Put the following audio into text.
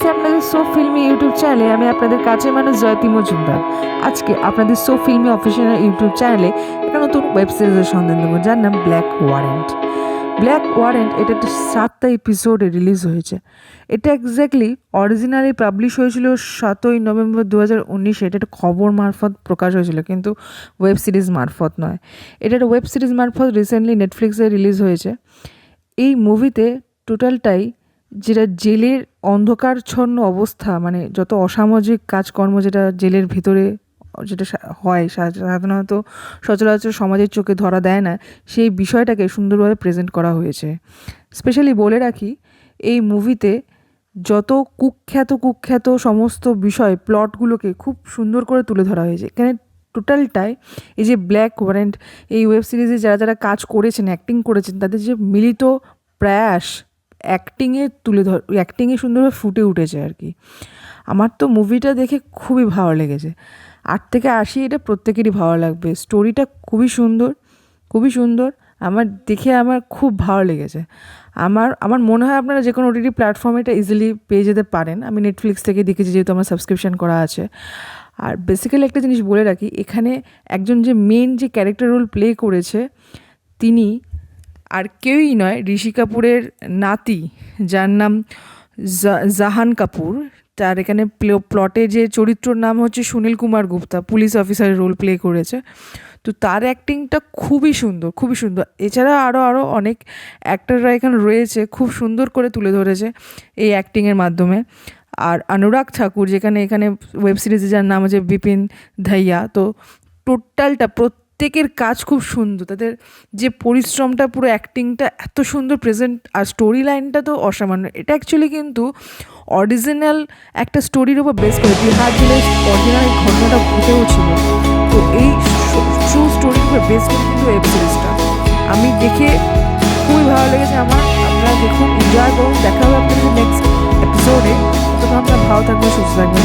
আসছে আপনাদের so filmi YouTube চ্যানেলে। আমি আপনাদের কাছের মানুষ জয়তী মজুমদার। আজকে আপনাদের সো ফিল্মি অফিসিয়াল ইউটিউব চ্যানেলে একটা নতুন ওয়েব সিরিজের সন্ধান দেবো, যার নাম ব্ল্যাক ওয়ারেন্ট। ব্ল্যাক ওয়ারেন্ট এটা একটা 7টা এপিসোডে রিলিজ হয়েছে। এটা এক্স্যাক্টলি অরিজিনালি পাবলিশ হয়েছিল 7ই নভেম্বর 2019। এটা একটা খবর মারফত প্রকাশ হয়েছিল, কিন্তু ওয়েব সিরিজ মারফত নয়। এটা একটা ওয়েব সিরিজ মারফত রিসেন্টলি নেটফ্লিক্সে রিলিজ হয়েছে। এই মুভিতে টোটালটাই যেটা জেলের অন্ধকারচ্ছন্ন অবস্থা, মানে যত অসামাজিক কাজকর্ম যেটা জেলের ভিতরে যেটা হয় সাধারণত সচরাচর সমাজের চোখে ধরা দেয় না, সেই বিষয়টাকে সুন্দরভাবে প্রেজেন্ট করা হয়েছে। স্পেশালি বলে রাখি, এই মুভিতে যত কুখ্যাত সমস্ত বিষয় প্লটগুলোকে খুব সুন্দর করে তুলে ধরা হয়েছে। এখানে টোটালটাই এই যে ব্ল্যাক ওয়ারেন্ট এই ওয়েব সিরিজে যারা কাজ করেছেন, অ্যাক্টিং করেছেন, তাদের যে মিলিত প্রয়াস অ্যাক্টিংয়ে সুন্দরভাবে ফুটে উঠেছে আর কি। আমার তো মুভিটা দেখে খুবই ভালো লেগেছে। 8 থেকে 80 এটা প্রত্যেকেরই ভালো লাগবে। স্টোরিটা খুবই সুন্দর। আমার খুব ভালো লেগেছে। আমার মনে হয় আপনারা যে কোনো ওটিটি প্ল্যাটফর্মে এটা ইজিলি পেয়ে যেতে পারেন। আমি নেটফ্লিক্স থেকে দেখেছি, যেহেতু আমার সাবস্ক্রিপশন করা আছে। আর বেসিক্যালি একটা জিনিস বলে রাখি, এখানে একজন যে মেন যে ক্যারেক্টার রোল প্লে করেছে, তিনি আর কেউই নয়, ঋষি কাপুরের নাতি, যার নাম জাহান কাপুর। তার এখানে প্লটে যে চরিত্রর নাম হচ্ছে সুনীল কুমার গুপ্তা, পুলিশ অফিসারের রোল প্লে করেছে। তো তার অ্যাক্টিংটা খুবই সুন্দর। এছাড়া আরও অনেক অ্যাক্টররা এখানে রয়েছে, খুব সুন্দর করে তুলে ধরেছে এই অ্যাক্টিংয়ের মাধ্যমে। আর অনুরাগ ঠাকুর, এখানে ওয়েব সিরিজে যার নাম হচ্ছে বিপিন ধাইয়া। তো টোটালটা প্রত্যেকের কাজ খুব সুন্দর, তাদের যে পরিশ্রমটা, পুরো অ্যাক্টিংটা এত সুন্দর প্রেজেন্ট, আর স্টোরি লাইনটা তো অসামান্য। এটা অ্যাকচুয়ালি কিন্তু অরিজিনাল একটা স্টোরির উপর বেস করে, বিহার জেলার অরিজিনাল ঘটনাটা ঘটেও ছিল। তো এই ট্রু স্টোরির উপর বেস করে কিন্তু ওয়েব সিরিজটা আমি দেখে খুবই ভালো লেগেছে আমার। আপনারা দেখুন, এনজয় করুন। দেখা হবে আপনাদের নেক্সট এপিসোডে। ততক্ষণ আপনারা ভালো থাকবেন, সুস্থ থাকবেন।